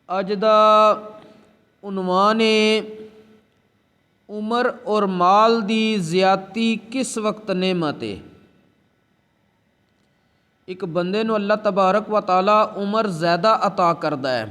اج دا عنوان ہے عمر اور مال دی زیادتی کس وقت نعمت ہے۔ ایک بندے نو اللہ تبارک و تعالی عمر زیادہ عطا کردا ہے،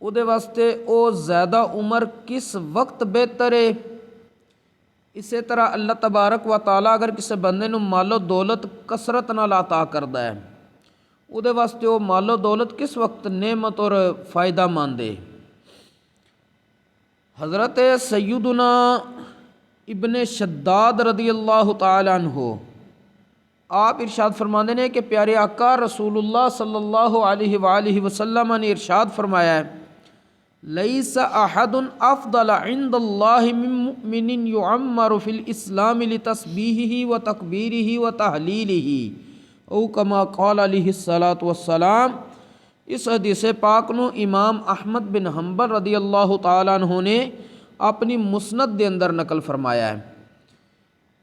او دے واسطے او زیادہ عمر کس وقت بہتر ہے۔ اسی طرح اللہ تبارک و تعالی اگر کسی بندے نو مال و دولت کثرت نال عطا کردا ہے، او دے واسطے او مال و دولت کس وقت نعمت اور فائدہ مند ہے۔ حضرت سیدنا ابن شداد رضی اللہ تعالی عنہ آپ ارشاد فرماندے نے کہ پیارے آقا رسول اللہ صلی اللہ علیہ وآلہ وسلم نے ارشاد فرمایا ہے، لیس احد افضل عند اللہ من مؤمن یعمر فی الاسلام لتسبیحہ و تکبیرہ و تہلیلہ او کما قال علیہ الصلاۃ والسلام۔ اس حدیث پاک نو امام احمد بن حنبل رضی اللہ تعالیٰ عنہ نے اپنی مسند دے اندر نقل فرمایا ہے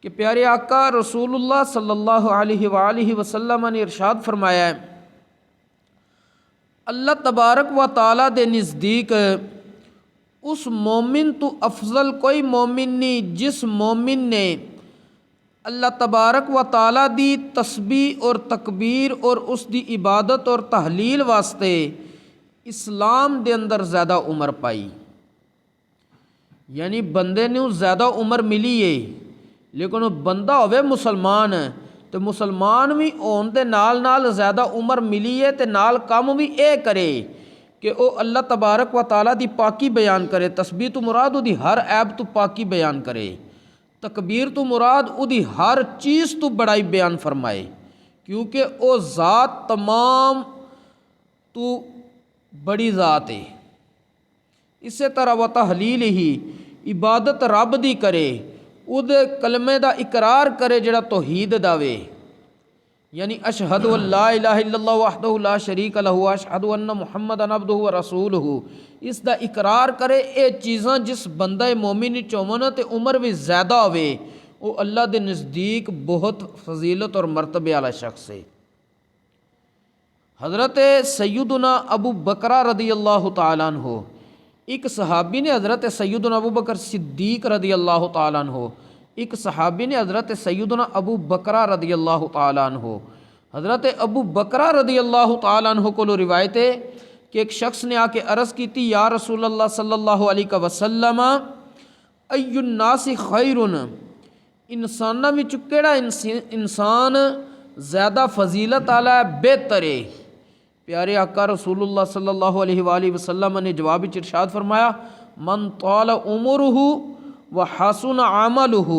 کہ پیارے آقا رسول اللہ صلی اللہ علیہ وآلہ وسلم نے ارشاد فرمایا ہے، اللہ تبارک و تعالیٰ دے نزدیک اس مومن تو افضل کوئی مومن نہیں جس مومن نے اللہ تبارک و تعالیٰ دی تسبیح اور تکبیر اور اس دی عبادت اور تحلیل واسطے اسلام دے اندر زیادہ عمر پائی۔ یعنی بندے نے زیادہ عمر ملی ہے، لیکن وہ بندہ ہوئے مسلمان تو مسلمان بھی ہون دے نال نال زیادہ عمر ملی ہے تے نال کام بھی اے کرے کہ او اللہ تبارک و تعالیٰ دی پاکی بیان کرے۔ تسبیح تو مراد او دی ہر عیب تو پاکی بیان کرے، تکبیر تو مراد او دی ہر چیز تو بڑائی بیان فرمائے، کیونکہ او ذات تمام تو بڑی ذات ہے۔ اسی طرح و تحلیل ہی عبادت رب دی کرے، او دے کلمے دا اقرار کرے جڑا توحید دا وے، یعنی اشہد ان لا الہ الا اللہ وحدہ لا شریک لہ اشہد ان محمد عبدہ و رسولہ، اس دا اقرار کرے۔ اے چیزاں جس بندہ مومن چومن تے عمر بھی زیادہ ہوئے او اللہ دے نزدیک بہت فضیلت اور مرتبے والا شخص ہے۔ حضرت سیدنا ابو بکر رضی اللہ تعالیٰ عنہ، ایک صحابی نے حضرت سیدنا ابو بکر صدیق رضی اللہ تعالیٰ عنہ، ایک صحابی نے حضرت سیدنا ابو بکر رضی اللہ تعالیٰ عنہ، حضرت ابو بکر رضی اللہ تعالیٰ عنہ کو روایت ہے کہ ایک شخص نے آ کے عرض کی تھی، یا رسول اللہ صلی اللہ علیہ وسلم ای الناس خیر، انساناں وچ کیڑا انسان زیادہ فضیلت والا ہے، بہتر ہے۔ پیارے آقا رسول اللہ صلی اللہ علیہ وآلہ وسلم نے جواب ارشاد فرمایا، من طال عمرہ وحسن عملہ،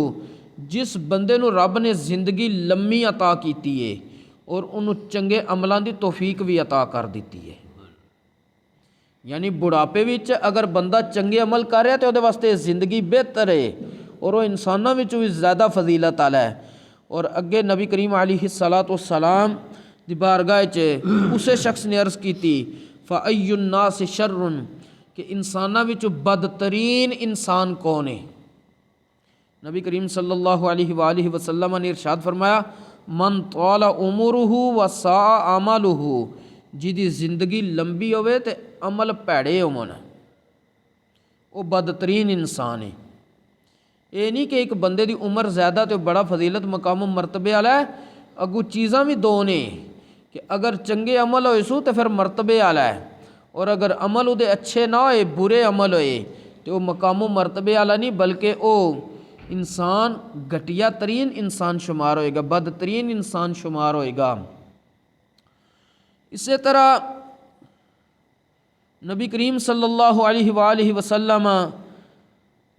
جس بندے نو رب نے زندگی لمبی عطا کیتی ہے اور انہوں چنگے عملاں دی توفیق بھی عطا کر دیتی ہے۔ یعنی بڑھاپے وچ اگر بندہ چنگے عمل کر رہا ہے تو وہ واسطے زندگی بہتر ہے اور وہ انسانوں وچ بھی زیادہ فضیلت والا ہے۔ اور اگے نبی کریم علیہ الصلاۃ والسلام دی بارگاہ چ اسے شخص نے عرض کی تھی، فَأَيُّ النَّاسِ شَرٌ، کہ انسانوں وچ بدترین انسان کون ہے؟ نبی کریم صلی اللہ علیہ وآلہ وسلم نے ارشاد فرمایا، من طال عمرہ وساء عملہ، جدی زندگی لمبی ہوئے تے عمل پیڑے ہون، وہ بدترین انسان ہے۔ یہ نہیں کہ ایک بندے دی عمر زیادہ تو بڑا فضیلت مقام و مرتبے والا ہے، اگو چیزاں بھی دو نے کہ اگر چنگے عمل ہوئے سو تو پھر مرتبے والا ہے، اور اگر عمل وہ اچھے نہ ہوئے، برے عمل ہوئے تو وہ مقام و مرتبے والا نہیں بلکہ وہ انسان گھٹیا ترین انسان شمار ہوئے گا، بدترین انسان شمار ہوئے گا۔ اسی طرح نبی کریم صلی اللہ علیہ وآلہ وسلم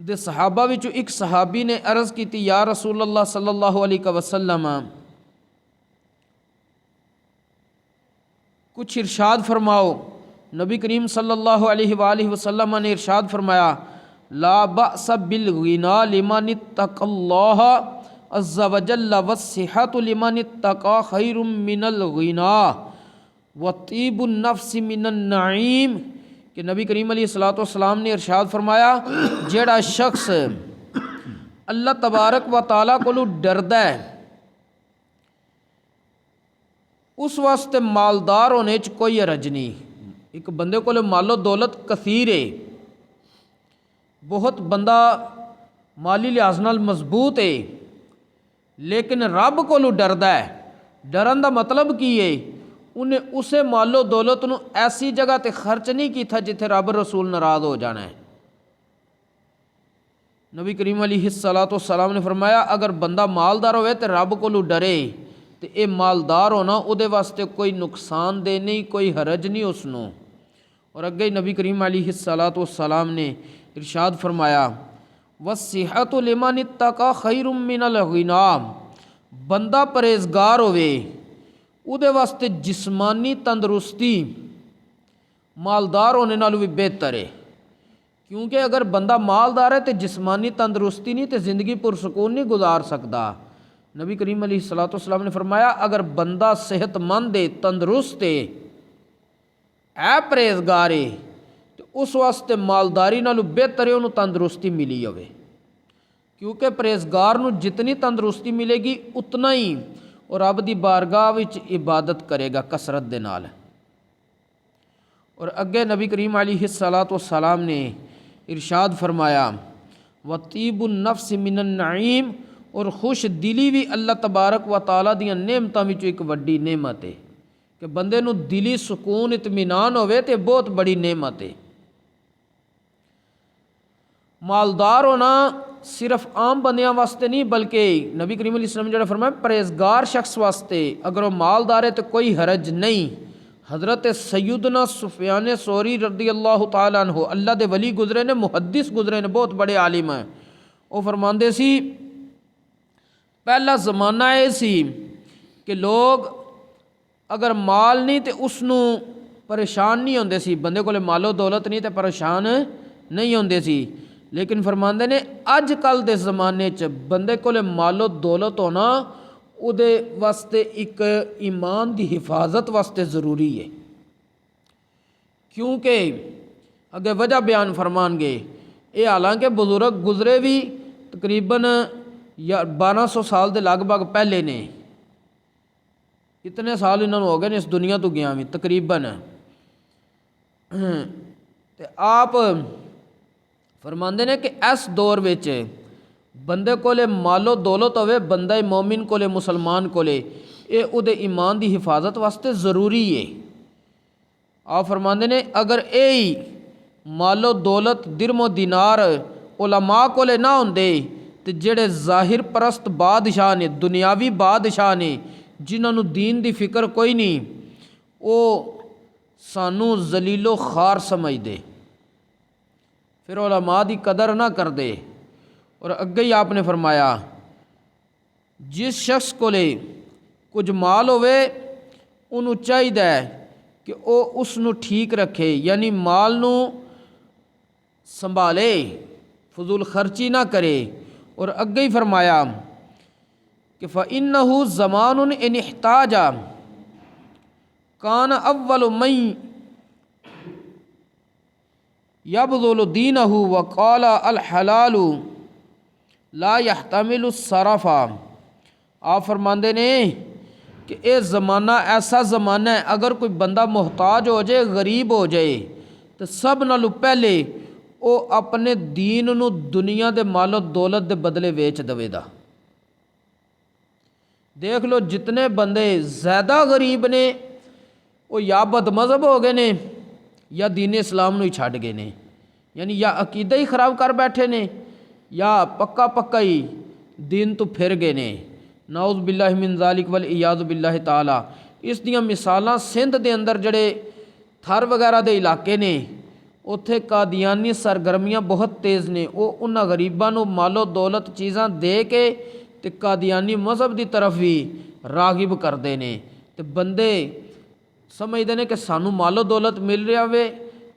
دے صحابہ وچوں ایک صحابی نے عرض کی تھی، یا رسول اللہ صلی اللہ علیہ وسلم کچھ ارشاد فرماؤ۔ نبی کریم صلی اللہ علیہ وآلہ وسلم نے ارشاد فرمایا، لا بأس بالغنا لمن اتقى اللہ عز وجل والصحة لمن اتقى خیر من الغنا وطیب النفس من النعیم، کہ نبی کریم علیہ الصلوۃ والسلام نے ارشاد فرمایا، جیڑا شخص اللہ تبارک و تعالیٰ کو ڈردا ہے اس واسطے مالدار ہونے چ کوئی حرج نہیں۔ ایک بندے کو مال و دولت کثیر ہے، بہت بندہ مالی لحاظ نال مضبوط ہے، لیکن رب کو ڈردا ہے۔ ڈرن دا مطلب کی ہے؟ انہیں اسے مال و دولت نو ایسی جگہ تے خرچ نہیں کیتا جتھے رب رسول ناراض ہو جانا ہے۔ نبی کریم علیہ الصلوۃ والسلام نے فرمایا اگر بندہ مالدار ہوئے تے رب کو ڈرے تے اے مالدار ہونا او دے واسطے کوئی نقصان دہ نہیں، کوئی حرج نہیں اس نو۔ اور اگے نبی کریم علیہ الصلوۃ والسلام نے ارشاد فرمایا وَالصِّحَّةُ لِمَنِ اتَّقَى خَيْرٌ مِّنَ الْغِنَىٰ، بندہ پرہیزگار ہوئے او دے واسطے جسمانی تندرستی مالدار ہونے نالوں بھی بہتر ہے، کیونکہ اگر بندہ مالدار ہے تو جسمانی تندرستی نہیں تو زندگی پرسکون نہیں گزار سکتا۔ نبی کریم علیہ الصلوۃ والسلام نے فرمایا اگر بندہ صحت مند ہے، تندرست ہے، پرہیزگار ہے تو اس واسطے مالداری نالوں بہتر ہے انہوں تندرستی ملی ہوئے، کیونکہ پرہیزگار نو جتنی تندرستی ملے گی اتنا ہی اور رب دی بارگاہ وچ عبادت کرے گا کثرت دے نال۔ اور اگے نبی کریم علیہ الصلوۃ والسلام نے ارشاد فرمایا وطیب النفس من النعیم، اور خوش دلی بھی اللہ تبارک و تعالیٰ دیاں نعمتاں وچوں ایک وڈی نعمت ہے کہ بندے نو دلی سکون اطمینان ہوئے تے بہت بڑی نعمت ہے۔ مالدار ہونا صرف عام بندیاں واسطے نہیں بلکہ نبی کریم علیہ السلام نے جڑا فرمایا پرہیزگار شخص واسطے اگر وہ مالدار ہے تو کوئی حرج نہیں۔ حضرت سیدنا سفیان ثوری رضی اللہ تعالیٰ عنہ اللہ دے ولی گزرے نے، محدث گزرے نے، بہت بڑے عالم ہیں، وہ فرماندے سی پہلا زمانہ یہ سی کہ لوگ اگر مال نہیں تے اس نو پریشان نہیں ہوندے سی، بندے کو مال و دولت نہیں تے پریشان نہیں ہوندے سی، لیکن فرماندے نے اج کل دے زمانے چ بندے کو مال و دولت ہونا او دے واسطے ایک ایمان دی حفاظت واسطے ضروری ہے، کیونکہ اگے وجہ بیان فرمان گے یہ حالانکہ بزرگ گزرے بھی تقریباً 1200 سال دے لگ بھگ پہلے نے، اتنے سال انہوں نے ہو گئے نے اس دنیا تو گیا بھی تقریباً، تے آپ فرماندے نے کہ اس دور وچ بندے کو مال و دولت ہوئے، بندہ مومن کو مسلمان کو اے او دے ایمان دی حفاظت واسطے ضروری ہے۔ آپ فرماندے نے اگر اے مال و دولت درم و دینار علماء کو نہ ہوندے تو جڑے ظاہر پرست بادشاہ نے، دنیاوی بادشاہ نے، جنہوں دین دی فکر کوئی نہیں، وہ سانو ذلیل و خوار سمجھ دے، پھر علماء دی قدر نہ کر دے۔ اور اگے ہی آپ نے فرمایا جس شخص کو کچھ مال ہوئے انہوں چاہیے کہ وہ اس نو ٹھیک رکھے، یعنی مال نو سنبھالے، فضول خرچی نہ کرے۔ اور اگے ہی فرمایا کہ فَإِنَّهُ زَمَانٌ إِنِ احْتَاجَ كَانَ أَوَّلُ مَن يَبْذُلُ دِينَهُ وَقَالَ الْحَلَالُ لا يحتمل الصرف۔ آپ فرماندے نے کہ اے زمانہ ایسا زمانہ ہے اگر کوئی بندہ محتاج ہو جائے، غریب ہو جائے تو سب نالوں پہلے وہ اپنے دین نو دنیا دے مال و دولت دے بدلے ویچ دوے دا۔ دیکھ لو جتنے بندے زیادہ غریب نے وہ یا بد مذہب ہو گئے نے یا دین اسلام نو ہی چھڈ گئے نے، یعنی یا عقیدہ ہی خراب کر بیٹھے نے یا پکا ہی دین تو پھر گئے نے، نعوذ باللہ من ذالک والعیاذ باللہ تعالی۔ اس دیاں مثالاں سندھ دے اندر جڑے تھر وغیرہ دے علاقے نے اتھے قادیانی سرگرمیاں بہت تیز نے، وہ انہاں غریباں نو مال و دولت چیزاں دے کے تے قادیانی مذہب دی طرف بھی راغب کردے نے، تے بندے سمجھدے نے کہ سانو مال و دولت مل رہا ہوئے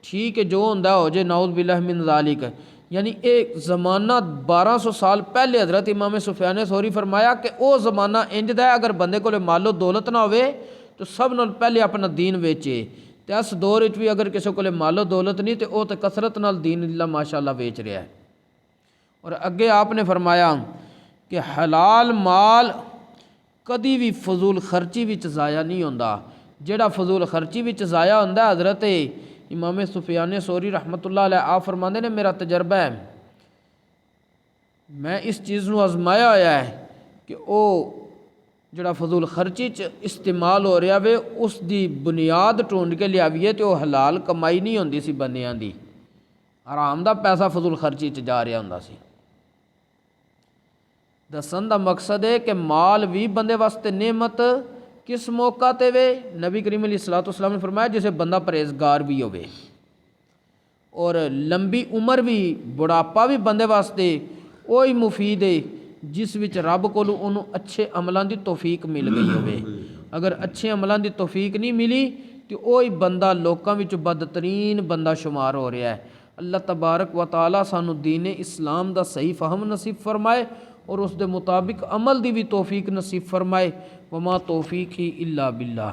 ٹھیک ہے جو ہوندا ہو جے، نعوذ باللہ من ذالک۔ یعنی ایک زمانہ 1200 سال پہلے حضرت امام سفیان ثوری فرمایا کہ او زمانہ انج دا ہے اگر بندے کو مال و دولت نہ ہوئے تو سب نال پہلے اپنا دین ویچے، تے اس دور وچ بھی اگر کسی کو مال و دولت نہیں تے او تے کثرت نال دین اللہ ماشاءاللہ ویچ رہا ہے۔ اور اگے آپ نے فرمایا کہ حلال مال ਕਦੀ ਵੀ ਫਜ਼ੂਲ ਖਰਚੀ ਵਿੱਚ ਜ਼ਾਇਆ ਨਹੀਂ ਹੁੰਦਾ। ਜਿਹੜਾ ਫਜ਼ੂਲ ਖਰਚੀ ਵਿੱਚ ਜ਼ਾਇਆ ਹੁੰਦਾ, حضرت امام سفیان ثوری رحمۃ اللہ علیہ آپ فرماندے نے میرا تجربہ ہے، میں اس چیز نو آزمایا ہوا ہے کہ وہ جڑا فضول خرچی چ استعمال ہو رہا وے اس دی بنیاد ٹونڈ کے لیاویے تو حلال کمائی نہیں ہوندی سی بندیاں دی، حرام دا پیسہ فضول خرچی چ جا رہا ہوندا سی۔ دسن دا مقصد ہے کہ مال بھی بندے واسطے نعمت کس موقع تے وے، نبی کریم علیہ الصلوۃ والسلام نے فرمایا جسے بندہ پرہیزگار بھی ہوے، اور لمبی عمر بھی بڑھاپا بھی بندے واسطے وہی مفید ہے جس وچ رب کولوں انہوں اچھے عملاں دی توفیق مل گئی ہوے۔ اگر اچھے عملاں دی توفیق نہیں ملی تو وہی بندہ لوکاں وچ بدترین بندہ شمار ہو رہا ہے۔ اللہ تبارک و تعالیٰ سانو دین اسلام دا صحیح فہم نصیب فرمائے اور اس دے مطابق عمل دی بھی توفیق نصیب فرمائے۔ وما توفیقی الا باللہ۔